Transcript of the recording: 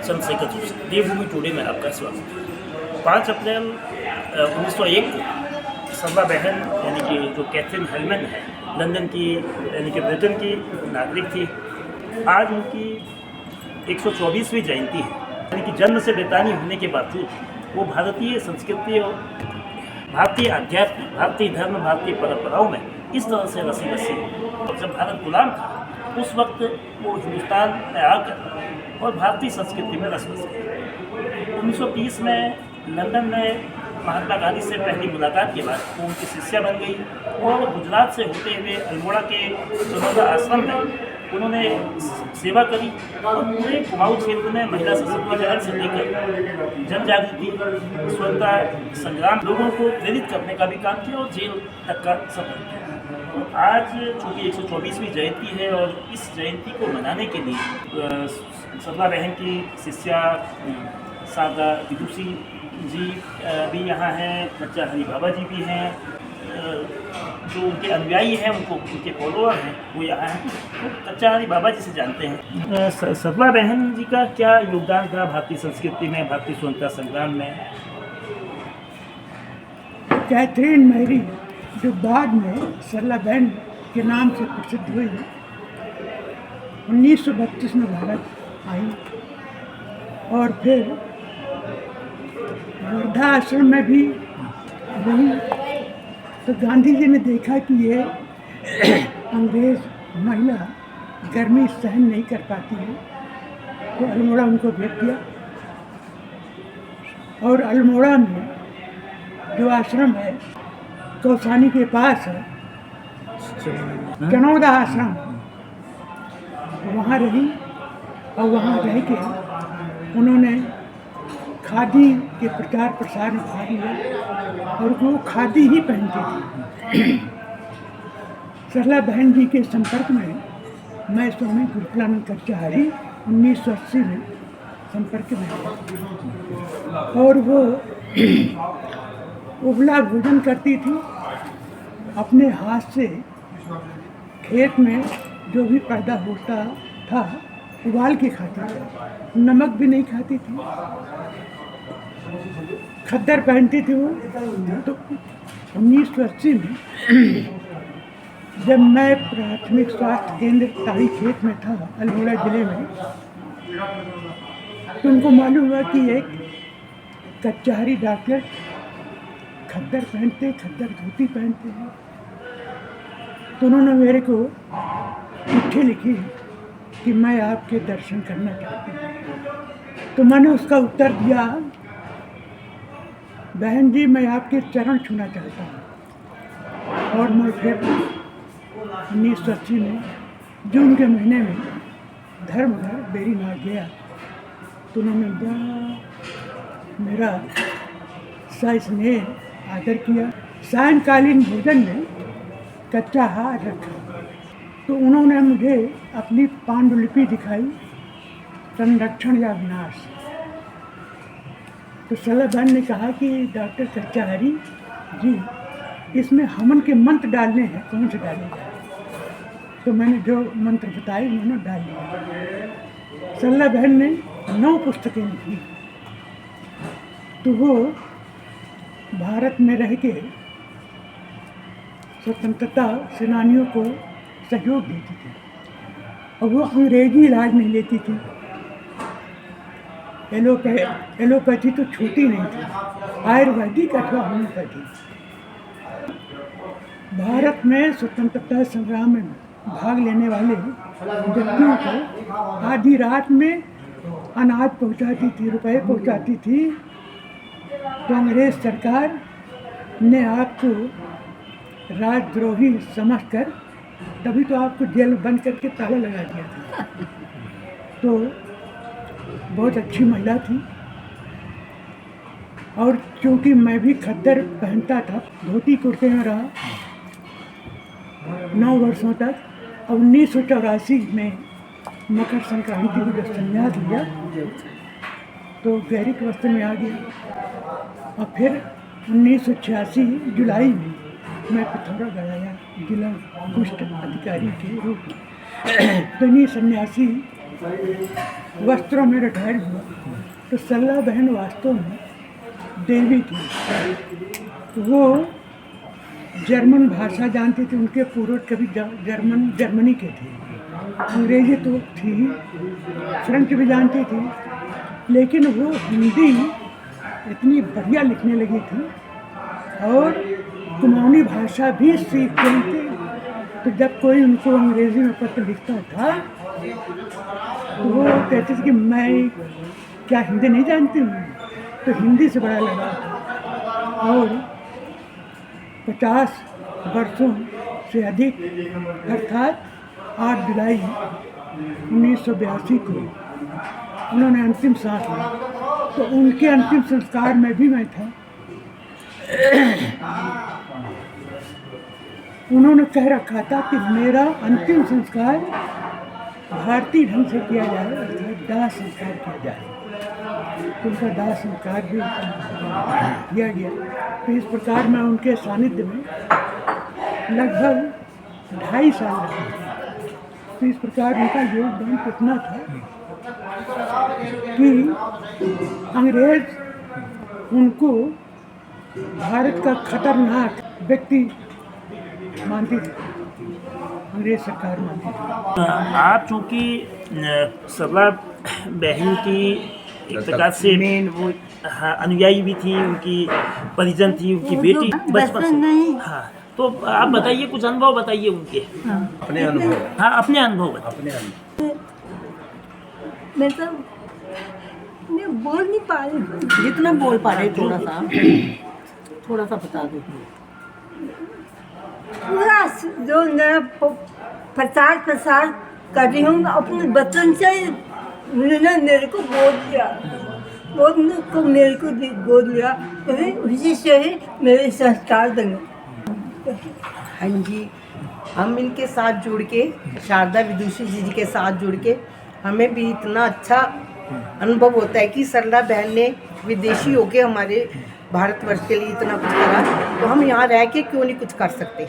चंद्रशेखर जोशी, देवभूमि today में आपका स्वागत है। 5 अप्रैल 1901 को सरला बहन यानी कि जो कैथरीन हेलमैन है, लंदन की यानी कि ब्रिटेन की नागरिक थी, आज उनकी 124वीं जयंती है। यानी कि जन्म से बेतानी होने के बावजूद वो भारतीय संस्कृति और भारतीय अध्यात्म, भारतीय धर्म, भारतीय परंपराओं में इस तरह से रसी और जब भारत गुलाम था उस वक्त वो हिंदुस्तान में आकर और भारतीय संस्कृति में रस बस गए। 1930 में लंदन में महात्मा गांधी से पहली मुलाकात के बाद वो उनकी शिष्या बन गई और गुजरात से होते हुए अल्मोड़ा के जनोदा आश्रम में उन्होंने सेवा करी और पूरे कुमाऊं क्षेत्र में महिला सशक्तिकरण से लेकर जन जागृति, स्वतंत्रता संग्राम, लोगों को प्रेरित करने का भी काम किया और जेल तक का सफर किया। आज चूँकि 124वीं जयंती है और इस जयंती को मनाने के लिए सरला बहन की शिष्या शारदा विदुषी जी भी यहाँ हैं, कच्चा हरी बाबा जी भी हैं, जो उनके अनुयायी हैं, उनके फॉलोअर हैं, वो यहाँ हैं। तो कच्चा हरी बाबा जी से जानते हैं सरला बहन जी का क्या योगदान था भारतीय संस्कृति में, भारतीय स्वतंत्रता संग्राम में। कैथरीन मैरी जो बाद में सरला बहन के नाम से प्रसिद्ध हुई, 1932 में भारत आई और फिर वर्धा आश्रम में भी रही। तो गांधी जी ने देखा कि ये अंग्रेज महिला गर्मी सहन नहीं कर पाती है, तो अल्मोड़ा उनको भेज दिया। और अल्मोड़ा में जो आश्रम है कौसानी के पास है, जनोदा आश्रम, वहाँ रही और वहाँ रह के उन्होंने खादी के प्रचार प्रसार में भाग लिया और वो खादी ही पहनती थी। सरला बहन जी के संपर्क में मैं स्वामी गुरुकुलानंद कच्चाहरी 1980 में संपर्क में और वो उबला भोजन करती थी, अपने हाथ से खेत में जो भी पैदा होता था उबाल के खाती थी, नमक भी नहीं खाती थी, खद्दर पहनती थी वो। तो 1980 में जब मैं प्राथमिक स्वास्थ्य केंद्र ताड़ी खेत में था अल्मोड़ा जिले में, तो उनको मालूम हुआ कि एक कचहरी डॉक्टर खद्दर पहनते, खद्दर धोती पहनते हैं। तो उन्होंने मेरे को चिट्ठी लिखी कि मैं आपके दर्शन करना चाहती हूँ। तो मैंने उसका उत्तर दिया, बहन जी मैं आपके चरण छूना चाहता हूँ। और मैं फिर 1980 में जून के महीने में धर्मघर बेरीनाग गया, तो उन्होंने बड़ा मेरा स्नेह आदर किया। सायंकालीन भोजन में कच्चा आहार रखा, तो उन्होंने मुझे अपनी पांडुलिपि दिखाई, संरक्षण या विनाश। तो सरला बहन ने कहा कि डॉक्टर कच्चाहरी जी, इसमें हवन के मंत्र डालने हैं, कौन से डाले जाए? तो मैंने जो मंत्र बताए उन्होंने डाल दिया। सरला बहन ने 9 पुस्तकें लिखी। तो वो भारत में रह के स्वतंत्रता सेनानियों को सहयोग देती थी और वो अंग्रेजी इलाज नहीं लेती थी। एलोपैथी तो छूटी नहीं थी, आयुर्वेदिक अथवा होम्योपैथी। भारत में स्वतंत्रता संग्राम में भाग लेने वाले व्यक्तियों को आधी रात में अनाज पहुंचाती थी, रुपए पहुंचाती थी। तो अंग्रेज सरकार ने आपको राजद्रोही समझकर तभी तो आपको जेल बंद करके ताला लगा दिया था। तो बहुत अच्छी महिला थी। और क्योंकि मैं भी खद्दर पहनता था, धोती कुर्ते में रहा 9 वर्षों तक। और 1984 में मकर संक्रांति को जब संन्यास लिया तो गैरिक वस्त्र में आ गया। और फिर 1986 जुलाई में मैं पिथौरागढ़ आया जिला कुष्ठ अधिकारी के रूप में। तो सन्यासी वस्त्रों में रिटायर हुआ। तो सरला बहन वास्तव में देवी थी। वो जर्मन भाषा जानती थी, उनके पूर्वज कभी जर्मनी के थे। अंग्रेजी तो थी, फ्रेंच भी जानती थी, लेकिन वो हिंदी इतनी बढ़िया लिखने लगी थी और कुमाऊनी भाषा भी सीख गई थी। तो जब कोई उनको अंग्रेजी में पत्र लिखता था तो वो कहती थी कि मैं क्या हिंदी नहीं जानती हूँ। तो हिंदी से बड़ा लगा था और 50 वर्षों से अधिक अर्थात 8 जुलाई 1982 को उन्होंने अंतिम सांस ली। तो उनके अंतिम संस्कार में भी मैं था। उन्होंने कह रखा था कि मेरा अंतिम संस्कार भारतीय ढंग से किया जाए, अर्थात दाह संस्कार किया जाए। तो उनका दाह संस्कार भी किया गया। तो इस प्रकार मैं उनके सानिध्य में लगभग 2.5 साल रहा। तो इस प्रकार उनका योगदान कितना था कि अंग्रेज उनको भारत का खतरनाक व्यक्ति मानती थी, अंग्रेज सरकार मानती थी। आप चूँकि सरला बहन की एक प्रकार से वो हाँ अनुयायी भी थी, उनकी परिजन थी, उनकी बेटी बचपन से। हाँ, तो आप बताइए, कुछ अनुभव बताइए उनके। अपने अनुभव। हाँ, अपने अनुभव बताइए। अपने अनुभव। मैं बोल नहीं पा रही हूँ। जितना बोल पा रहे थोड़ा सा बता दो। पूरा जो मेरा प्रचार कर रही हूँ अपने बचपन से उन्होंने मेरे को गोद लिया, मेरे को गोद लिया, उसी से ही मेरे संस्कार बने। हाँ जी, हम इनके साथ जुड़ के, शारदा विदुषी जी के साथ जुड़ के हमें भी इतना अच्छा अनुभव होता है कि सरला बहन ने विदेशी होके हमारे भारतवर्ष के लिए इतना कुछ करा, तो हम यहाँ रह के क्यों नहीं कुछ कर सकते।